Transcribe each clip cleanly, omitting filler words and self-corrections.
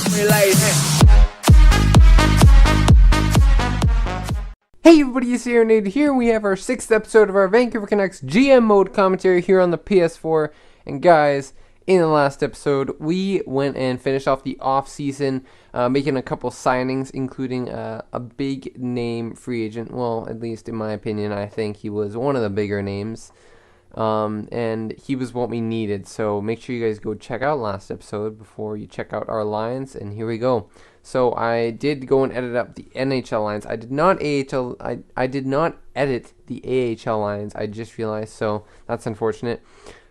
Hey everybody, it's Aaronator here. We have our 6th episode of our Vancouver Canucks GM mode commentary here on the PS4. And guys, in the last episode, we went and finished off the off-season, making a couple signings, including a big name free agent. Well, at least in my opinion, I think he was one of the bigger names. And he was what we needed. So make sure you guys go check out last episode before you check out our lines. And here we go. So I did go and edit up the NHL lines. I did not I did not edit the AHL lines. I just realized, so that's unfortunate.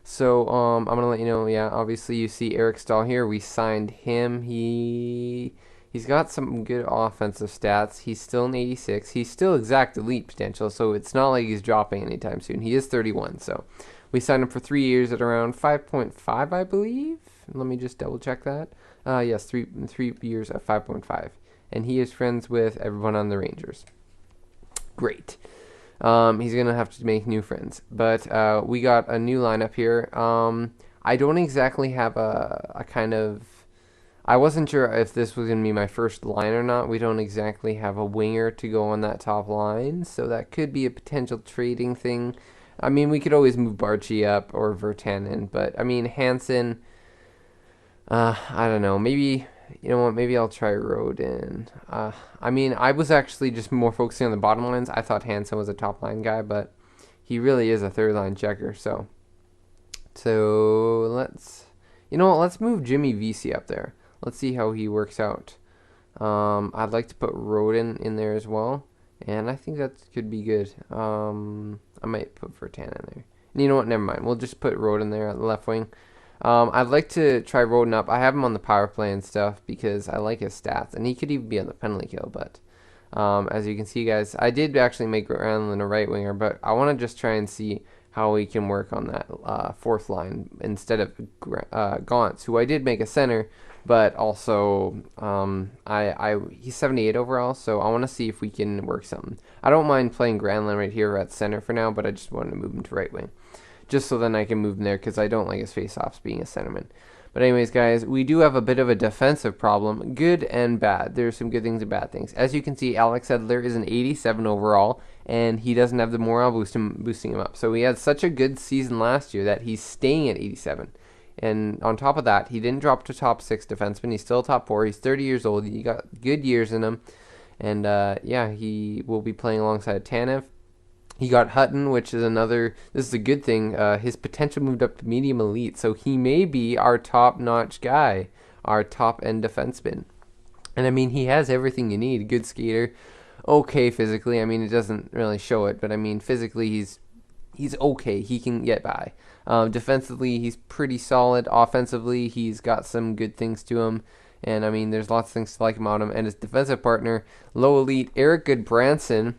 So I'm gonna let you know. Yeah, obviously you see Eric Stahl here. We signed him. He's got some good offensive stats. He's still an 86. He's still exact elite potential. So it's not like he's dropping anytime soon. He is 31. So we signed him for 3 years at around 5.5, I believe. Let me just double check that. Yes, three years at 5.5. And he is friends with everyone on the Rangers. Great. He's going to have to make new friends. But we got a new lineup here. I don't exactly have a kind of... I wasn't sure if this was going to be my first line or not. We don't exactly have a winger to go on that top line. So that could be a potential trading thing. I mean, we could always move Barchi up or Virtanen. But, I mean, Hansen... I don't know. Maybe, you know what? Maybe I'll try Rodin. I mean, I was actually just more focusing on the bottom lines. I thought Hansen was a top line guy, but he really is a third line checker. So let's, you know what? Let's move Jimmy Vesey up there. Let's see how he works out. I'd like to put Rodin in there as well, and I think that could be good. I might put Virtanen in there. And you know what? Never mind. We'll just put Rodin there at the left wing. I'd like to try Rodin up. I have him on the power play and stuff because I like his stats, and he could even be on the penalty kill. But as you can see, guys, I did actually make Granlund a right winger, but I want to just try and see how we can work on that fourth line instead of Gauntz, who I did make a center, but also he's 78 overall, so I want to see if we can work something. I don't mind playing Granlund right here at center for now, but I just wanted to move him to right wing. Just so then I can move him there because I don't like his face-offs being a centerman. But anyways, guys, we do have a bit of a defensive problem, good and bad. There's some good things and bad things. As you can see, Alex Edler is an 87 overall, and he doesn't have the morale boosting him up. So he had such a good season last year that he's staying at 87. And on top of that, he didn't drop to top 6 defenseman. He's still top 4. He's 30 years old. He got good years in him. And, yeah, he will be playing alongside Tanev. He got Hutton, which is this is a good thing. His potential moved up to medium elite, so he may be our top-notch guy, our top-end defenseman. And, I mean, he has everything you need. Good skater, okay physically. I mean, it doesn't really show it, but, I mean, physically he's okay. He can get by. Defensively, he's pretty solid. Offensively, he's got some good things to him. And, I mean, there's lots of things to like about him. And his defensive partner, low elite, Eric Goodbranson,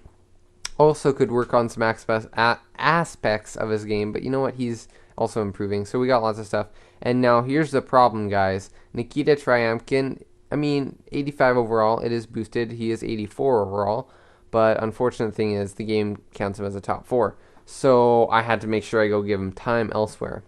also could work on some aspects of his game, but you know what? He's also improving, so we got lots of stuff. And now here's the problem, guys. Nikita Triamkin, I mean, 85 overall. It is boosted. He is 84 overall, but unfortunate thing is the game counts him as a top 4. So I had to make sure I go give him time elsewhere.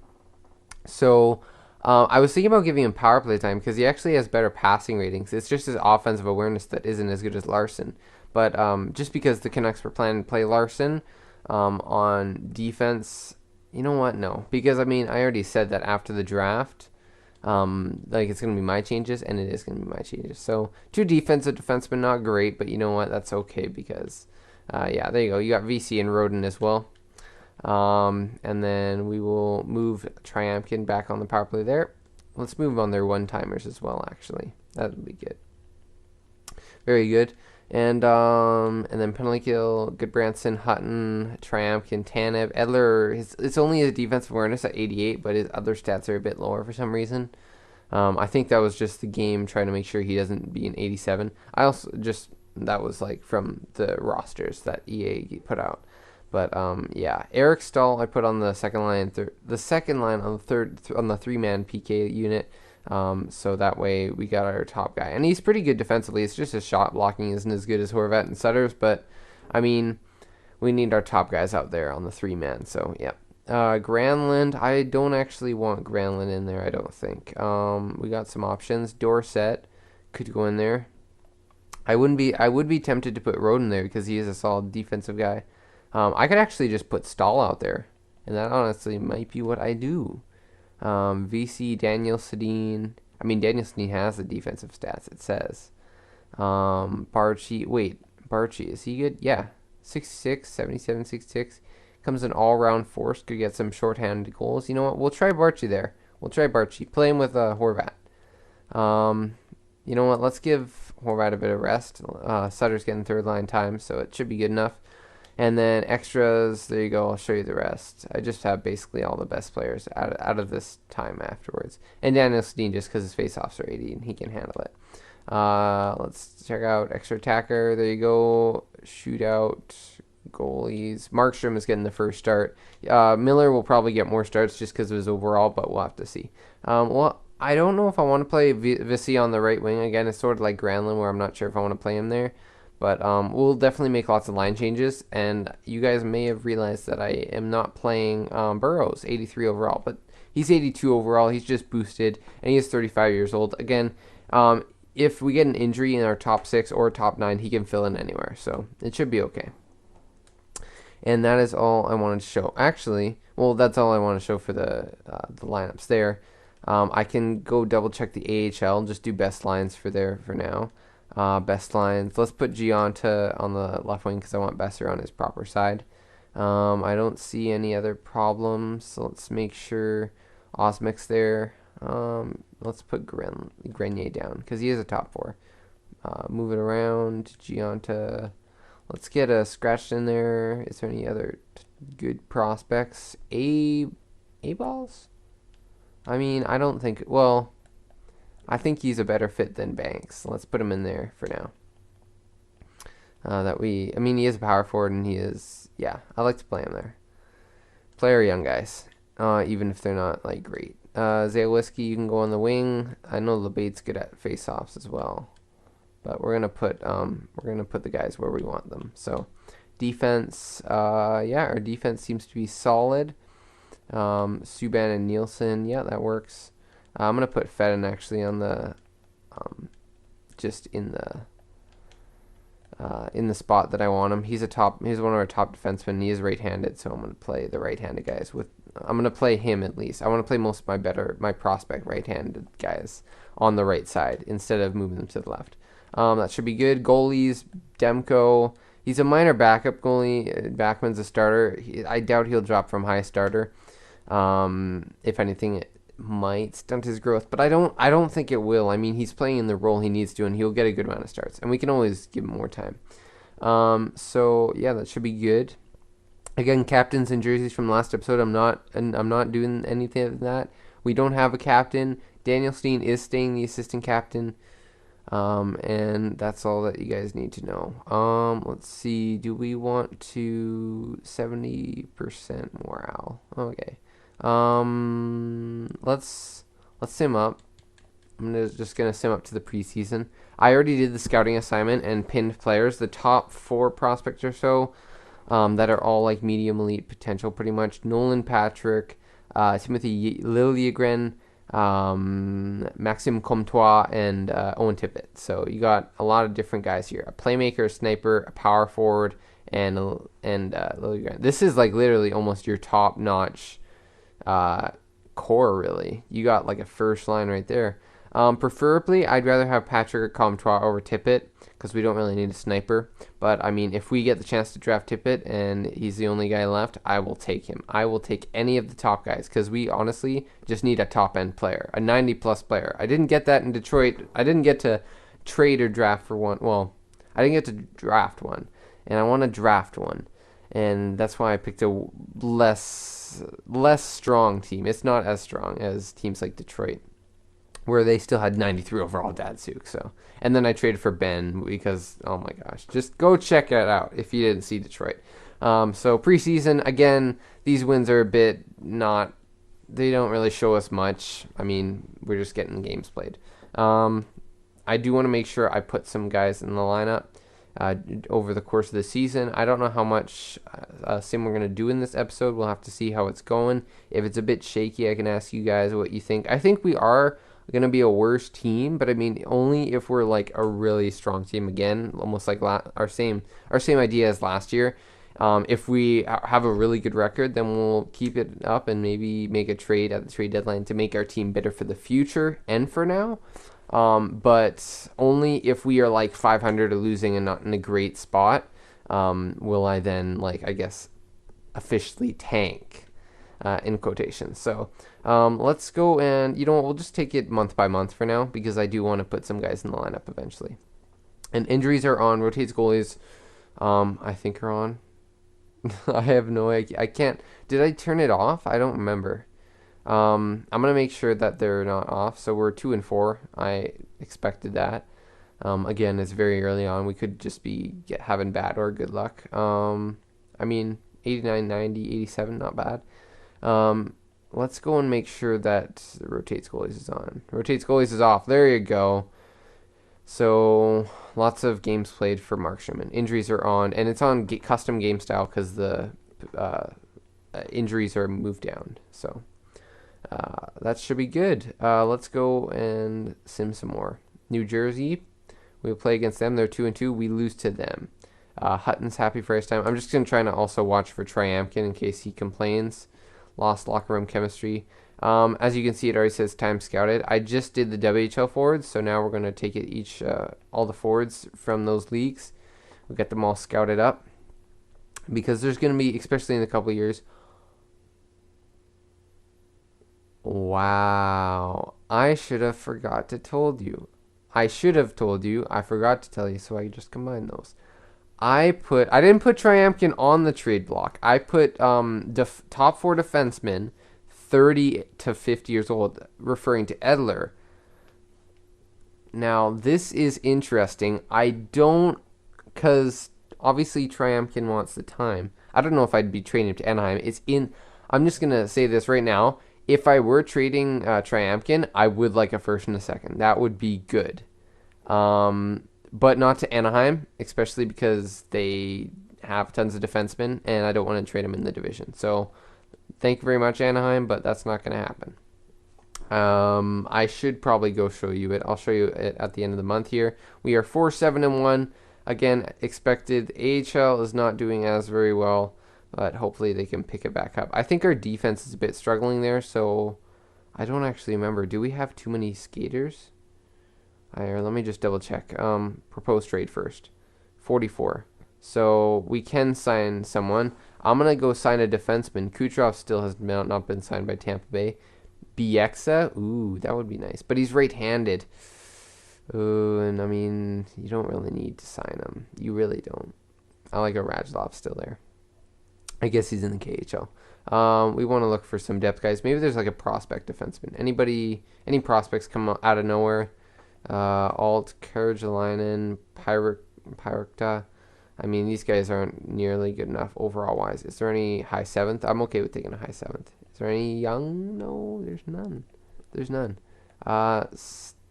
So I was thinking about giving him power play time because he actually has better passing ratings. It's just his offensive awareness that isn't as good as Larson. But just because the Canucks were planning to play Larson on defense, you know what? No. Because, I mean, I already said that after the draft, like it's going to be my changes, and it is going to be my changes. So, 2 defensive defensemen, not great, but you know what? That's okay because, yeah, there you go. You got VC and Rodin as well. And then we will move Triamkin back on the power play there. Let's move on their one-timers as well, actually. That would be good. Very good. And then penalty kill, Goodbranson, Hutton, Triamkin, Tanev, Edler. It's only his defensive awareness at 88, but his other stats are a bit lower for some reason. I think that was just the game trying to make sure he doesn't be an 87. I also that was like from the rosters that EA put out. But yeah, Eric Stahl I put on the second line, the second line on the third on the 3-man PK unit. So that way we got our top guy. And he's pretty good defensively. It's just his shot blocking isn't as good as Horvat and Sutter's. But, I mean, we need our top guys out there on the 3-man. So, yeah. Granlund, I don't actually want Granlund in there, I don't think. We got some options. Dorsett, could go in there. I would be tempted to put Roden there because he is a solid defensive guy. I could actually just put Stahl out there, and that honestly might be what I do. VC Daniel Sedin. I mean, Daniel Sedin has the defensive stats. It says. Barchi, is he good? Yeah, 6'6", 77, 6'6". Comes an all-round force. Could get some shorthanded goals. You know what? We'll try Barchi there. We'll try Barchi. Play him with Horvat. You know what? Let's give Horvat a bit of rest. Sutter's getting third line time, so it should be good enough. And then extras, there you go. I'll show you the rest. I just have basically all the best players out of this time afterwards. And Daniel Sedin just because his faceoffs are 80 and he can handle it. Let's check out extra attacker. There you go. Shootout, goalies. Markstrom is getting the first start. Miller will probably get more starts just because of his overall, but we'll have to see. Well, I don't know if I want to play Visi on the right wing. Again, it's sort of like Granlund where I'm not sure if I want to play him there. But we'll definitely make lots of line changes. And you guys may have realized that I am not playing Burrows, 83 overall. But he's 82 overall. He's just boosted. And he is 35 years old. Again, if we get an injury in our top 6 or top 9, he can fill in anywhere. So it should be okay. And that is all I wanted to show. Actually, well, that's all I want to show for the lineups there. I can go double check the AHL. Just do best lines for there for now. Best lines. Let's put Gianta on the left wing because I want Besser on his proper side. I don't see any other problems, so let's make sure Osmic's there. Let's put Grenier down because he is a top 4. Move it around. Gianta. Let's get a scratched in there. Is there any other good prospects? A-balls? I mean, I don't think... Well... I think he's a better fit than Banks. Let's put him in there for now. I mean, he is a power forward, and he is, yeah, I like to play him there. Play our young guys, even if they're not, like, great. Zalewski, you can go on the wing. I know LeBate's good at face-offs as well. But we're gonna put the guys where we want them. So, defense, yeah, our defense seems to be solid. Subban and Nielsen, yeah, that works. I'm going to put Fedden actually on the, just in the spot that I want him. He's one of our top defensemen. He is right-handed, so I'm going to play the right-handed guys I'm going to play him at least. I want to play most of my prospect right-handed guys on the right side instead of moving them to the left. That should be good. Goalies, Demko. He's a minor backup goalie. Backman's a starter. I doubt he'll drop from high starter. If anything, might stunt his growth, but I don't think it will. I mean, he's playing in the role he needs to, and he'll get a good amount of starts, and we can always give him more time. So yeah, that should be good. Again, captains and jerseys from last episode. I'm not doing anything of that. We don't have a captain. Daniel Steen is staying the assistant captain, and that's all that you guys need to know. Let's see. Do we want to 70% morale? Okay. Let's sim up. I'm just gonna sim up to the preseason. I already did the scouting assignment and pinned players. The top 4 prospects or so, that are all like medium elite potential, pretty much. Nolan Patrick, Timothy Liljegren, Maxime Comtois, and Owen Tippett. So you got a lot of different guys here: a playmaker, a sniper, a power forward, and Liljegren. This is like literally almost your top notch core, really. You got like a first line right there. Preferably, I'd rather have Patrick or Comtois over Tippett because we don't really need a sniper. But I mean, if we get the chance to draft Tippett and he's the only guy left, I will take him. I will take any of the top guys because we honestly just need a top end player, a 90+ player. I didn't get that in Detroit. I didn't get to trade or draft for one. Well, I didn't get to draft one, and I want to draft one, and that's why I picked a less strong team. It's not as strong as teams like Detroit, where they still had 93 overall Datsuk. So, and then I traded for Ben because, oh my gosh, just go check it out if you didn't see Detroit. So preseason, again, these wins are a bit not, they don't really show us much. I mean, we're just getting games played. I do want to make sure I put some guys in the lineup over the course of the season. I don't know how much sim we're going to do in this episode. We'll have to see how it's going. If it's a bit shaky, I can ask you guys what you think. I think we are going to be a worse team, but I mean only if we're like a really strong team again, almost like our same idea as last year. If we have a really good record, then we'll keep it up and maybe make a trade at the trade deadline to make our team better for the future and for now. But only if we are like 500 or losing and not in a great spot, will I then, like, I guess, officially tank, in quotations. So let's go and, we'll just take it month by month for now because I do want to put some guys in the lineup eventually. And injuries are on. Rotates goalies, I think are on. I have no idea. I can't. Did I turn it off? I don't remember. I'm gonna make sure that they're not off. So we're 2-4. I expected that. Again, it's very early on. We could just be having bad or good luck. I mean, 89, 90, 87, not bad. Let's go and make sure that rotates goalies is on. Rotates goalies is off. There you go. So lots of games played for Mark Sherman. Injuries are on, and it's on custom game style because the injuries are moved down. So that should be good. Let's go and sim some more. New Jersey, we play against them. They're 2-2. We lose to them. Hutton's happy for his time. I'm just going to try to also watch for Triamkin in case he complains. Lost locker room chemistry. As you can see, it already says time scouted. I just did the WHL forwards, so now we're going to take it all the forwards from those leagues. We'll get them all scouted up. Because there's going to be, especially in a couple of years. Wow. I should have forgot to told you. I should have told you. I forgot to tell you, so I just combined those. I didn't put Triamkin on the trade block. I put top 4 defensemen, 30 to 50 years old, referring to Edler. Now, this is interesting. Because obviously Triamkin wants the time. I don't know if I'd be trading him to Anaheim. I'm just going to say this right now. If I were trading Triamkin, I would like a first and a second. That would be good. But not to Anaheim, especially because they have tons of defensemen, and I don't want to trade them in the division. So, thank you very much, Anaheim, but that's not going to happen. I should probably go show you it. I'll show you it at the end of the month here. We are 4-7-1. Again, expected. AHL is not doing as very well, but hopefully they can pick it back up. I think our defense is a bit struggling there, so I don't actually remember. Do we have too many skaters? Let me just double check. Proposed trade first. 44. So we can sign someone. I'm going to go sign a defenseman. Kucherov still has not been signed by Tampa Bay. Bieksa. Ooh, that would be nice. But he's right-handed. Ooh, and I mean, you don't really need to sign him. You really don't. I like a Radulov still there. I guess he's in the KHL. We want to look for some depth guys. Maybe there's like a prospect defenseman. Any prospects come out of nowhere? Alt, Karjalainen, Pyrokta. I mean, these guys aren't nearly good enough overall wise. Is there any high 7th? I'm okay with taking a high 7th. Is there any young? No, there's none. There's none. Stjajin.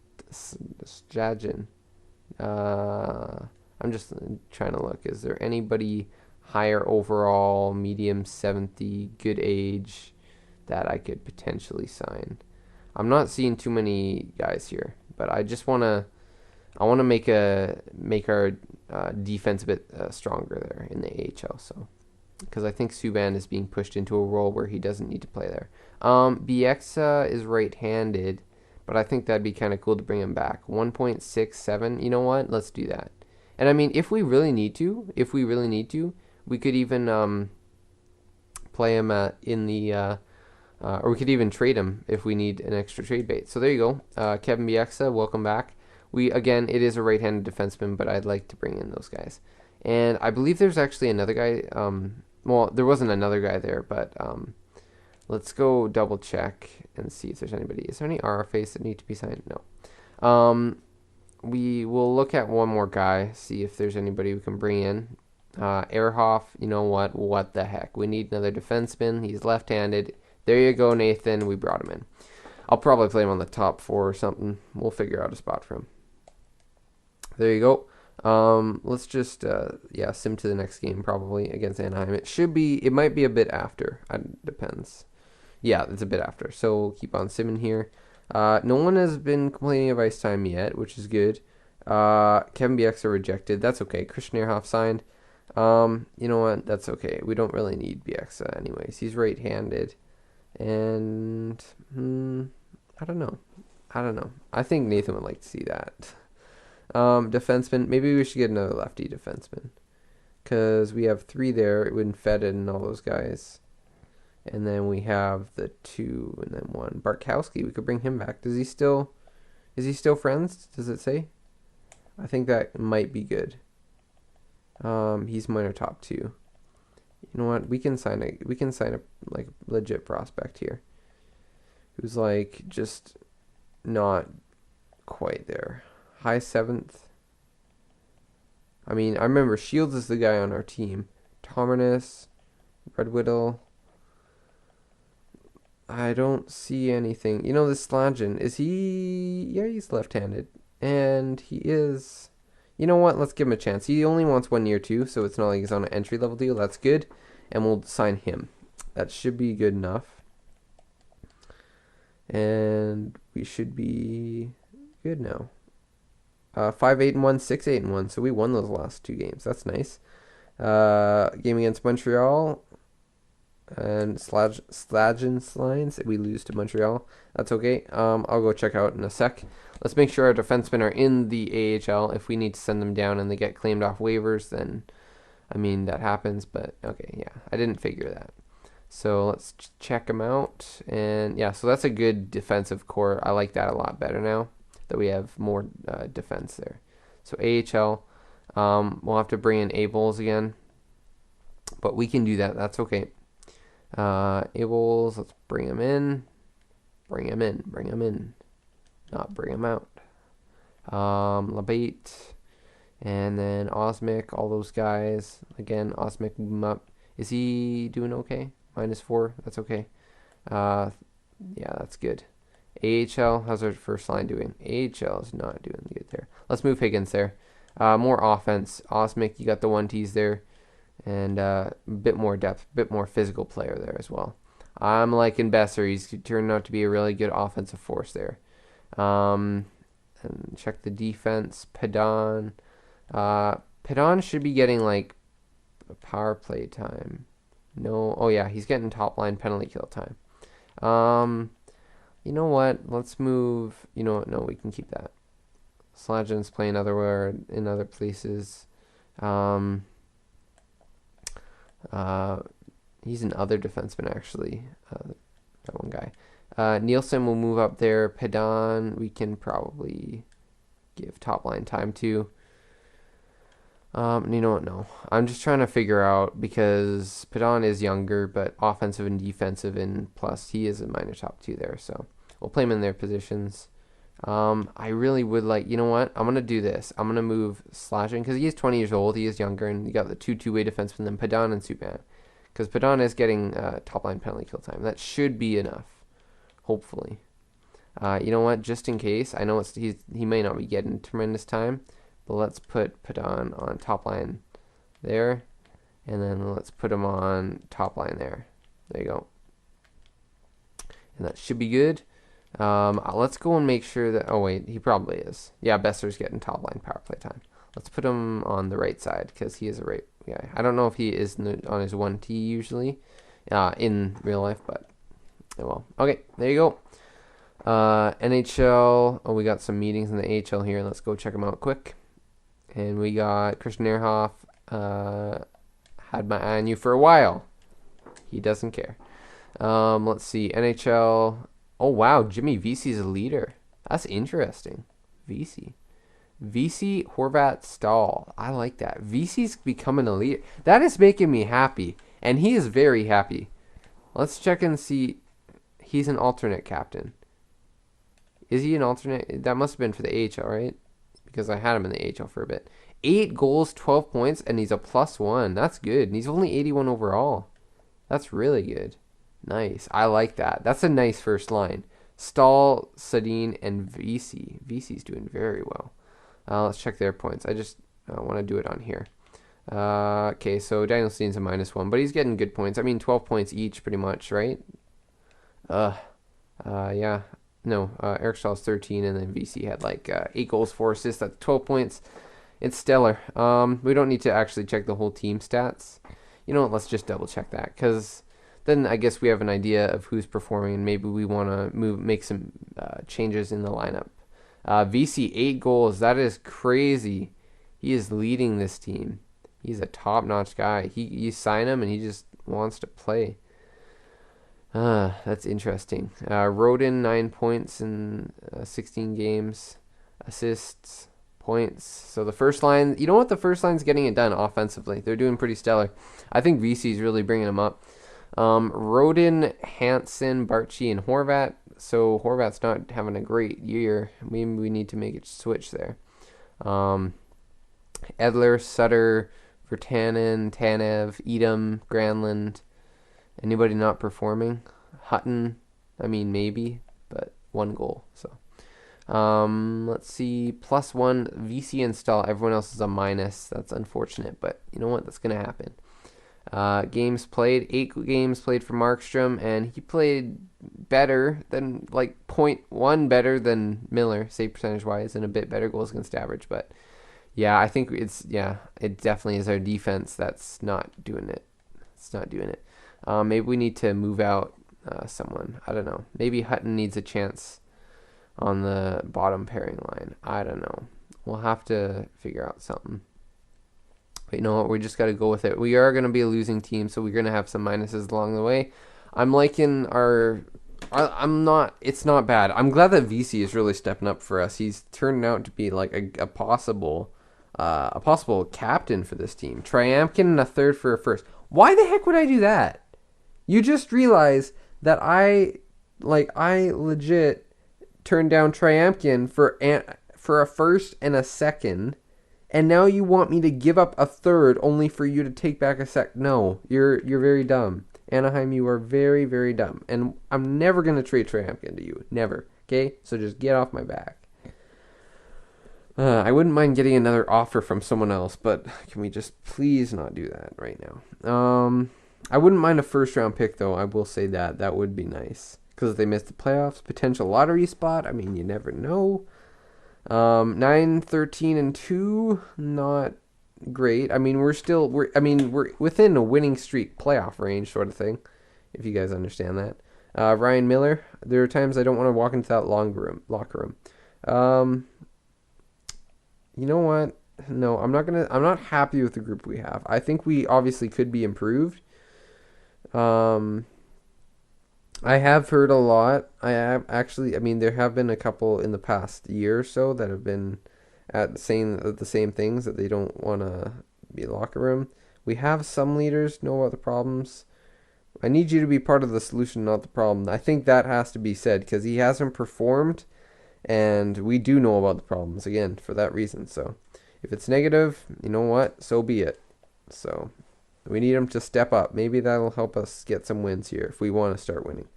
I'm just trying to look. Is there anybody higher overall, medium 70, good age that I could potentially sign? I'm not seeing too many guys here, but I just want to make our defense a bit stronger there in the AHL. So, because I think Subban is being pushed into a role where he doesn't need to play there. Bieksa is right-handed, but I think that'd be kind of cool to bring him back. 1.67. You know what? Let's do that. And I mean, if we really need to, we could even play him in the. Or we could even trade him if we need an extra trade bait. So there you go. Kevin Bieksa, welcome back. Again, it is a right-handed defenseman, but I'd like to bring in those guys. And I believe there's actually another guy. Well, there wasn't another guy there, but let's go double-check and see if there's anybody. Is there any RFAs that need to be signed? No. We will look at one more guy, see if there's anybody we can bring in. Ehrhoff, you know what? What the heck? We need another defenseman. He's left-handed. There you go, Nathan. We brought him in. I'll probably play him on the top 4 or something. We'll figure out a spot for him. There you go. Let's just, sim to the next game probably against Anaheim. It might be a bit after. It depends. Yeah, it's a bit after. So we'll keep on simming here. No one has been complaining of ice time yet, which is good. Kevin BX are rejected. That's okay. Christian Ehrhoff signed. You know what? That's okay. We don't really need Bieksa anyways. He's right-handed. And I don't know. I don't know. I think Nathan would like to see that. Defenseman. Maybe we should get another lefty defenseman. Because we have 3 there. When Fedid and all those guys. And then we have the 2 and then 1. Bartkowski. We could bring him back. Is he still friends? Does it say? I think that might be good. He's minor top 2. You know what? We can sign a like legit prospect here. Who's like just not quite there. High 7th. I mean, I remember Shields is the guy on our team. Tomernis, Red Whittle. I don't see anything. You know, this Slagin, is he... Yeah, he's left-handed. And he is... You know what? Let's give him a chance. He only wants 1 year too, so it's not like he's on an entry-level deal. That's good. And we'll sign him. That should be good enough. And we should be good now. 5-8-1, 6-8-1. So we won those last 2 games. That's nice. Game against Montreal. And Slagin's lines, we lose to Montreal. That's okay. I'll go check out in a sec. Let's make sure our defensemen are in the AHL. If we need to send them down and they get claimed off waivers, then, I mean, that happens. But, okay, yeah, I didn't figure that. So let's check them out. And, yeah, so that's a good defensive core. I like that a lot better now that we have more defense there. So AHL, we'll have to bring in A-Bowls again. But we can do that. That's okay. Ables, let's bring him in. Bring him in. Not bring him out. Labate. And then Osmic, all those guys. Again, Osmic, move him up. Is he doing okay? -4, that's okay. Yeah, that's good. AHL, how's our first line doing? AHL is not doing good there. Let's move Higgins there. More offense. Osmic, you got the 1Ts there. And a bit more depth, a bit more physical player there as well. I'm liking Besser. He's turned out to be a really good offensive force there. And check the defense. Pedon. Pedon should be getting like a power play time. No. Oh, yeah. He's getting top line penalty kill time. You know what? Let's move. You know what? No, we can keep that. Slagin's playing otherwhere in other places. He's an other defenseman, actually. That one guy. Nielsen will move up there. Pedon, we can probably give top line time to. You know what? No. I'm just trying to figure out, because Pedon is younger, but offensive and defensive, and plus he is a minor top 2 there. So we'll play him in their positions. I really would like, you know what? I'm going to do this. I'm going to move Slashing, because he is 20 years old. He is younger, and you got the 2 two-way defensemen, then Pedon and Subban. Because Pedon is getting top-line penalty kill time. That should be enough, hopefully. You know what? Just in case, I know he may not be getting tremendous time, but let's put Pedon on top line there, and then let's put him on top line there. There you go. And that should be good. Let's go and make sure that... Oh, wait. He probably is. Yeah, Besser's getting top line power play time. Let's put him on the right side, because he is a right guy. I don't know if he is on his 1T usually in real life, but... Oh, well. Okay, there you go. NHL. Oh, we got some meetings in the AHL here. Let's go check them out quick. And we got Christian Ehrhoff. Had my eye on you for a while. He doesn't care. Let's see. NHL... Oh, wow. Jimmy Vesey's a leader. That's interesting. Vesey, Horvat, Stahl. I like that. Vesey's becoming a leader. That is making me happy. And he is very happy. Let's check and see. He's an alternate captain. Is he an alternate? That must have been for the AHL, right? Because I had him in the AHL for a bit. 8 goals, 12 points, and he's a +1. That's good. And he's only 81 overall. That's really good. Nice. I like that. That's a nice first line. Stahl, Sedin, and Vesey. Vesey's doing very well. Let's check their points. I just want to do it on here. Okay, so Daniel Sedin's a -1, but he's getting good points. I mean, 12 points each, pretty much, right? Yeah. No, Eric Staal's 13, and then VC had like 8 goals, 4 assists. That's 12 points. It's stellar. We don't need to actually check the whole team stats. You know what? Let's just double check that, because then I guess we have an idea of who's performing, and maybe we want to make some changes in the lineup. VC 8 goals. That is crazy. He is leading this team. He's a top-notch guy. You sign him and he just wants to play. That's interesting. Rodin 9 points in 16 games, assists, points. So the first line, you know what? The first line's getting it done offensively. They're doing pretty stellar. I think VC's really bringing them up. Rodin, Hansen, Barchi, and Horvat. So Horvat's not having a great year. Maybe we need to make a switch there. Edler, Sutter, Virtanen, Tanev, Edom, Granlund. Anybody not performing? Hutton, I mean, maybe, but 1 goal. So, let's see. +1, VC and Stahl. Everyone else is a minus. That's unfortunate, but you know what? That's going to happen. Games played, 8 games played for Markstrom, and he played better than, like, 0.1 better than Miller, save percentage-wise, and a bit better goals against average. But, yeah, I think it definitely is our defense that's not doing it. It's not doing it. Maybe we need to move out someone. I don't know. Maybe Hutton needs a chance on the bottom pairing line. I don't know. We'll have to figure out something. But you know what? We just got to go with it. We are going to be a losing team, so we're going to have some minuses along the way. I'm liking our... I'm not... It's not bad. I'm glad that VC is really stepping up for us. He's turned out to be like a possible captain for this team. Triamkin and a third for a first. Why the heck would I do that? You just realize that I legit turned down Triamkin for a first and a second, and now you want me to give up a third only for you to take back a sec. No, you're very dumb. Anaheim, you are very, very dumb. And I'm never going to trade Triamkin to you. Never. Okay? So just get off my back. I wouldn't mind getting another offer from someone else, but can we just please not do that right now? I wouldn't mind a first-round pick, though. I will say that. That would be nice. Because if they miss the playoffs, potential lottery spot, I mean, you never know. 9, 13, and 2, not great. I mean, we're within a winning streak playoff range sort of thing, if you guys understand that. Ryan Miller, there are times I don't want to walk into that locker room. You know what? No, I'm not happy with the group we have. I think we obviously could be improved. I have heard a lot. There have been a couple in the past year or so that have been saying the same things, that they don't want to be locker room. We have some leaders know about the problems. I need you to be part of the solution, not the problem. I think that has to be said, because he hasn't performed, and we do know about the problems, again, for that reason. So if it's negative, you know what? So be it. So we need him to step up. Maybe that'll help us get some wins here if we want to start winning.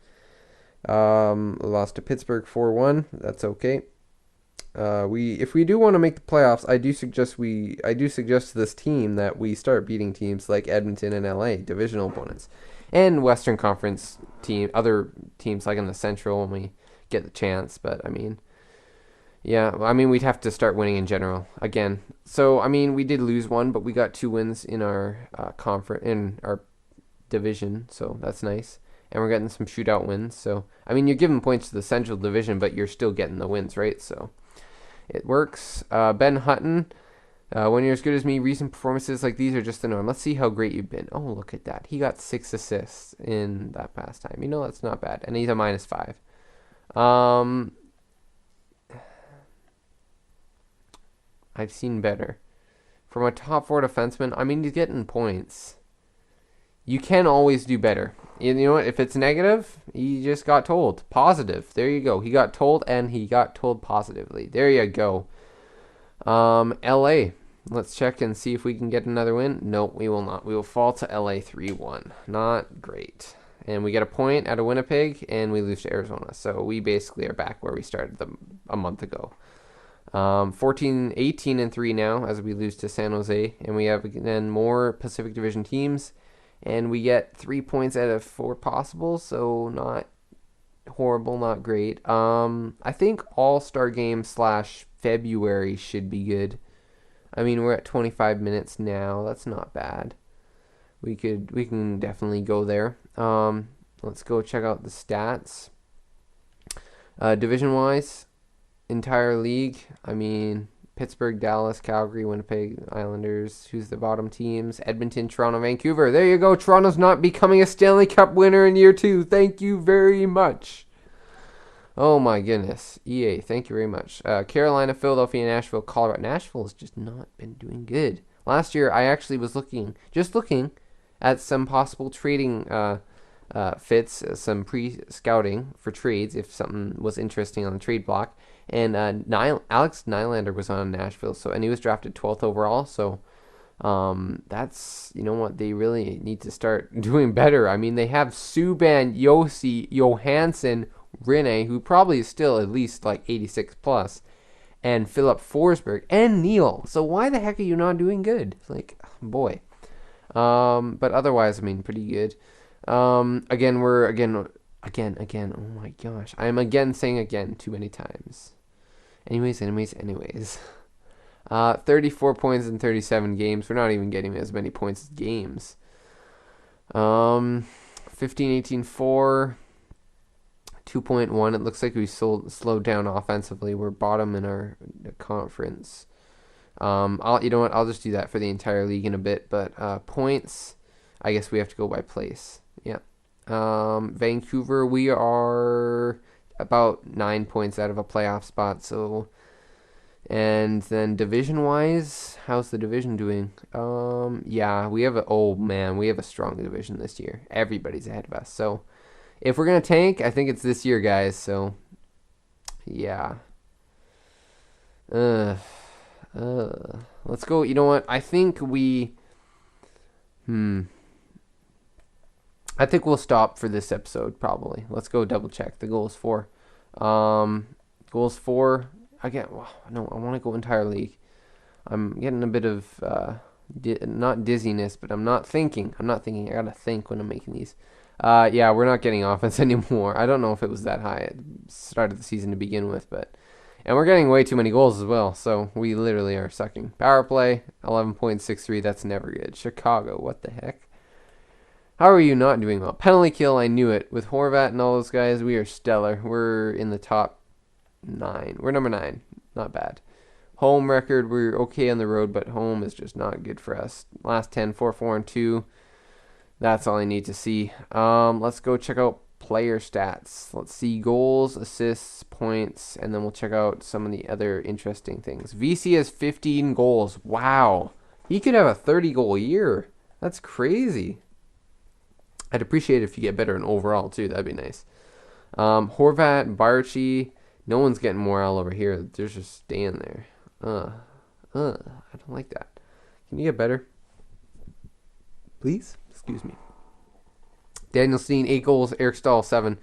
Lost to Pittsburgh 4-1. That's okay. If we do want to make the playoffs, I do suggest to this team that we start beating teams like Edmonton and LA, divisional opponents, and Western Conference other teams like in the Central when we get the chance. But I mean, yeah, we'd have to start winning in general again. So we did lose one, but we got 2 wins in our in our division, so that's nice. And we're getting some shootout wins. So you're giving points to the Central Division, but you're still getting the wins, right? So it works. Ben Hutton, when you're as good as me, recent performances like these are just the norm. Let's see how great you've been. Oh, look at that. He got 6 assists in that past time. That's not bad. And he's a -5. I've seen better. From a top 4 defenseman, he's getting points. You can always do better. You know what? If it's negative, he just got told. Positive. There you go. He got told, and he got told positively. There you go. LA. Let's check and see if we can get another win. Nope, we will not. We will fall to LA 3-1. Not great. And we get a point out of Winnipeg, and we lose to Arizona. So we basically are back where we started a month ago. 14, 18, and 3 now as we lose to San Jose. And we have then more Pacific Division teams. And we get 3 points out of 4 possible, so not horrible, not great. I think All-Star game / February should be good. I mean, we're at 25 minutes now. That's not bad. We can definitely go there. Let's go check out the stats. Division-wise, entire league. I mean, Pittsburgh, Dallas, Calgary, Winnipeg, Islanders. Who's the bottom teams? Edmonton, Toronto, Vancouver. There you go. Toronto's not becoming a Stanley Cup winner in year 2. Thank you very much. Oh my goodness. EA, thank you very much. Carolina, Philadelphia, Nashville, Colorado. Nashville has just not been doing good. Last year, I actually was looking at some possible trading fits, some pre-scouting for trades if something was interesting on the trade block. And Alex Nylander was on Nashville, and he was drafted 12th overall. So that's, you know what, they really need to start doing better. I mean, they have Subban, Yossi, Johansson, Rinne, who probably is still at least like 86 plus, and Philip Forsberg and Neil. So why the heck are you not doing good? Like, boy. But otherwise, I mean, pretty good. Again. Oh my gosh, I am again saying again too many times. Anyways. 34 points in 37 games. We're not even getting as many points as games. 15-18-4. 2.1. It looks like we slowed down offensively. We're bottom in our conference. You know what? I'll just do that for the entire league in a bit. But points, I guess we have to go by place. Yeah. Vancouver, we are about 9 points out of a playoff spot. So, and then division-wise, how's the division doing? Yeah, we have a strong division this year. Everybody's ahead of us. So, if we're going to tank, I think it's this year, guys. So, yeah. Let's go. You know what? I think we'll stop for this episode, probably. Let's go double check. The goal is 4. Goals 4. I want to go entire league. I'm getting a bit of, not dizziness, but I'm not thinking. I got to think when I'm making these. Yeah, we're not getting offense anymore. I don't know if it was that high at the start of the season to begin with, and we're getting way too many goals as well, so we literally are sucking. Power play, 11.63, that's never good. Chicago, what the heck? How are you not doing well? Penalty kill, I knew it. With Horvat and all those guys, we are stellar. We're in the top 9. We're number 9, not bad. Home record, we're okay on the road, but home is just not good for us. Last 10, 4-4-2. That's all I need to see. Let's go check out player stats. Let's see goals, assists, points, and then we'll check out some of the other interesting things. VC has 15 goals. Wow. He could have a 30-goal year. That's crazy. I'd appreciate it if you get better in overall, too. That'd be nice. Horvat, Barchi, no one's getting morale over here. They're just staying there. I don't like that. Can you get better? Please? Excuse me. Daniel Steen, 8 goals. Eric Stahl, 7.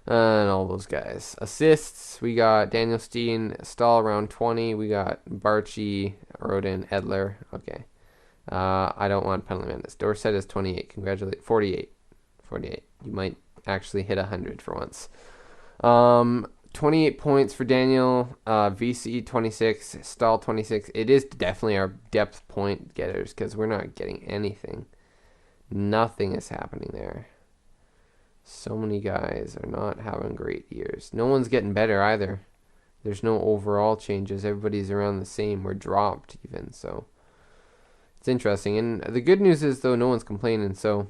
And all those guys. Assists, we got Daniel Steen, Stahl around 20. We got Barchi, Rodin, Edler. Okay. I don't want penalty minutes. Dorsett is 28. Congratulations. 48. You might actually hit 100 for once. 28 points for Daniel. VC 26. Stahl 26. It is definitely our depth point getters because we're not getting anything. Nothing is happening there. So many guys are not having great years. No one's getting better either. There's no overall changes. Everybody's around the same. We're dropped even. So it's interesting. And the good news is, though, no one's complaining. So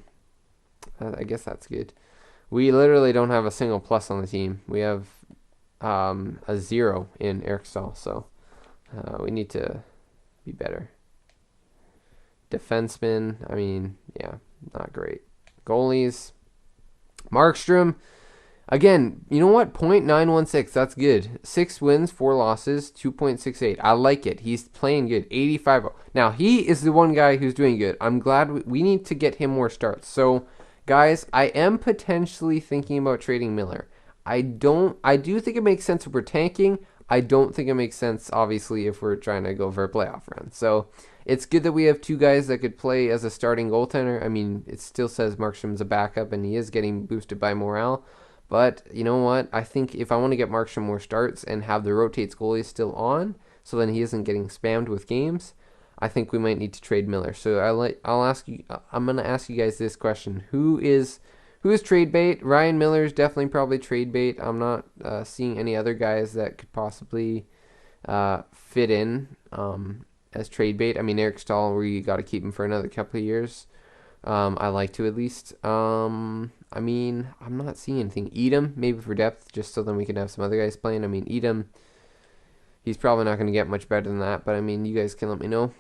I guess that's good. We literally don't have a single plus on the team. We have a 0 in Eric Stahl. So we need to be better. Defensemen, I mean, yeah, not great. Goalies, Markstrom, again, you know what? .916, that's good. 6 wins, 4 losses, 2.68. I like it. He's playing good. 85. Now, he is the one guy who's doing good. I'm glad we need to get him more starts. So, guys, I am potentially thinking about trading Miller. I do think it makes sense if we're tanking. I don't think it makes sense, obviously, if we're trying to go for a playoff run. So, it's good that we have 2 guys that could play as a starting goaltender. I mean, it still says Markstrom's a backup, and he is getting boosted by morale. But you know what? I think if I want to get Markstrom more starts and have the rotates goalies still on, so then he isn't getting spammed with games, I think we might need to trade Miller. So I'll ask you. I'm gonna ask you guys this question: Who is trade bait? Ryan Miller is definitely probably trade bait. I'm not seeing any other guys that could possibly fit in as trade bait. I mean, Eric Stahl, we got to keep him for another couple of years. I like to at least. I mean, I'm not seeing anything. Edom, maybe for depth, just so then we can have some other guys playing. I mean, Edom, he's probably not going to get much better than that, but I mean, you guys can let me know.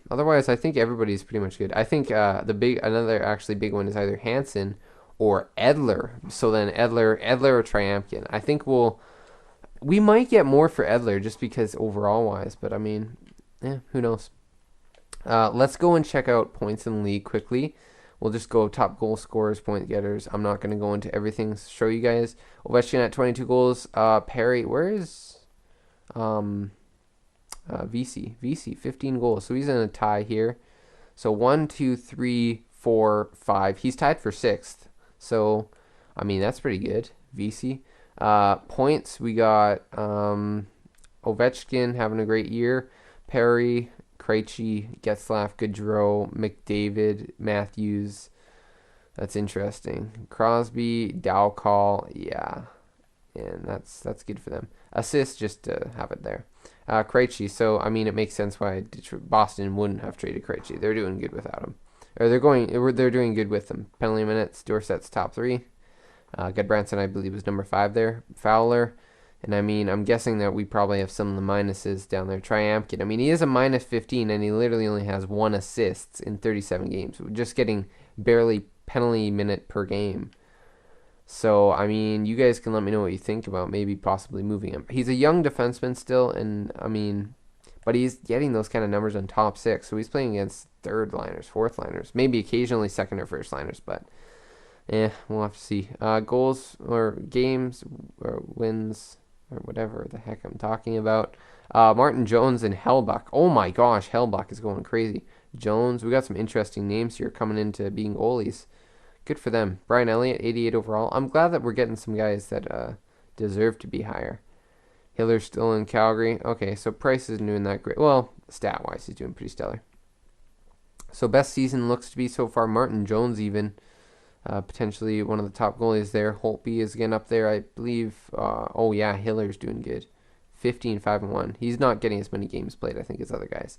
Otherwise, I think everybody's pretty much good. I think another actually big one is either Hansen or Edler. So then Edler or Triamkin. I think we might get more for Edler just because overall wise, but I mean, who knows? Let's go and check out points in the league quickly. We'll just go top goal scorers, point getters. I'm not going to go into everything, show you guys. Ovechkin at 22 goals. Perry, where is VC? VC, 15 goals. So he's in a tie here. So 1, 2, 3, 4, 5. He's tied for 6th. So, I mean, that's pretty good. VC. Points, we got Ovechkin having a great year. Perry, Krejci, Getzlaf, Gaudreau, McDavid, Matthews. That's interesting. Crosby, Dowcall, yeah. And that's good for them. Assists, just to have it there. Krejci, so, I mean, it makes sense why Boston wouldn't have traded Krejci. They're doing good without him. Or they're doing good with them. Penalty minutes, Dorsett's top 3. Goodbranson, I believe, was number 5 there. Fowler. And I mean, I'm guessing that we probably have some of the minuses down there. Triamkin, I mean, he is a minus 15, and he literally only has 1 assist in 37 games. We're just getting barely penalty minute per game. So, I mean, you guys can let me know what you think about maybe possibly moving him. He's a young defenseman still, and I mean, but he's getting those kind of numbers on top 6. So he's playing against 3rd liners, 4th liners, maybe occasionally 2nd or 1st liners, but we'll have to see. Goals or games or wins, or whatever the heck I'm talking about. Martin Jones and Hellbuck. Oh my gosh, Hellbuck is going crazy. Jones, we got some interesting names here coming into being goalies. Good for them. Brian Elliott, 88 overall. I'm glad that we're getting some guys that deserve to be higher. Hiller's still in Calgary. Okay, so Price isn't doing that great. Well, stat-wise, he's doing pretty stellar. So best season looks to be so far Martin Jones even. Potentially one of the top goalies there. Holtby is again up there, I believe. Oh yeah, Hiller's doing good. 15-5-1. He's not getting as many games played, I think, as other guys.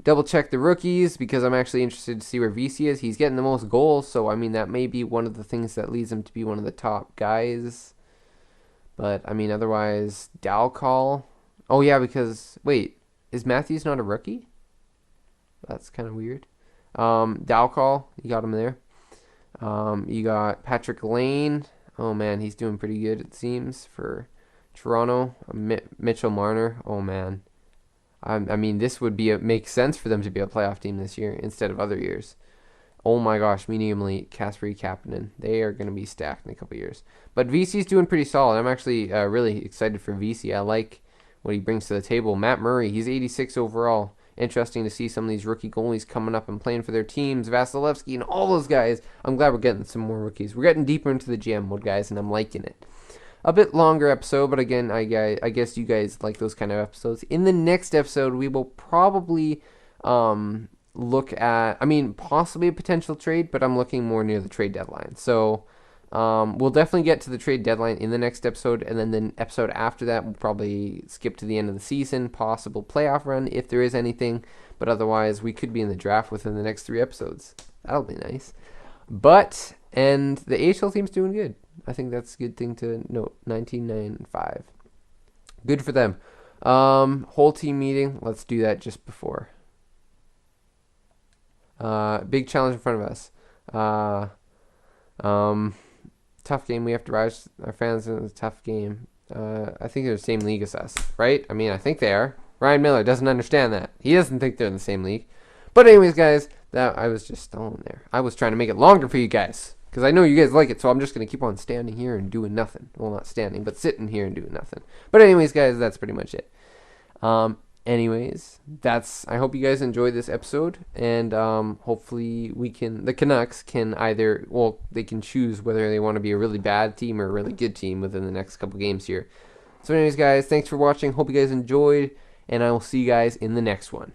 Double check the rookies because I'm actually interested to see where VC is. He's getting the most goals, so I mean that may be one of the things that leads him to be one of the top guys. But I mean otherwise, Dowcall. Oh yeah, because wait, is Matthews not a rookie? That's kind of weird. Dowcall, you got him there. You got Patrick Lane. Oh man, he's doing pretty good it seems for Toronto. Mitchell Marner. Oh man, I mean this would make sense for them to be a playoff team this year instead of other years. Oh my gosh, medium elite, Kasperi Kapanen. They are going to be stacked in a couple years. But VC's doing pretty solid. I'm actually really excited for VC. I like what he brings to the table. Matt Murray, he's 86 overall. Interesting to see some of these rookie goalies coming up and playing for their teams. Vasilevsky and all those guys. I'm glad we're getting some more rookies. We're getting deeper into the GM mode, guys, and I'm liking it. A bit longer episode, but again, I guess you guys like those kind of episodes. In the next episode, we will probably look at, possibly a potential trade, but I'm looking more near the trade deadline. So we'll definitely get to the trade deadline in the next episode, and then the episode after that, we'll probably skip to the end of the season, possible playoff run if there is anything, but otherwise, we could be in the draft within the next 3 episodes. That'll be nice. And the AHL team's doing good. I think that's a good thing to note. 19-9-5. Good for them. Whole team meeting. Let's do that just before. Big challenge in front of us. Tough game. We have to rise our fans in a tough game. I think they're the same league as us, right? I think they are. Ryan Miller doesn't understand that. He doesn't think they're in the same league. But anyways, guys, that I was just stalling there. I was trying to make it longer for you guys because I know you guys like it, so I'm just going to keep on standing here and doing nothing. Well, not standing, but sitting here and doing nothing. But anyways, guys, that's pretty much it. anyways, I hope you guys enjoyed this episode, and hopefully the Canucks can either, well, they can choose whether they want to be a really bad team or a really good team within the next couple games here. So anyways, guys, thanks for watching. Hope you guys enjoyed, and I will see you guys in the next one.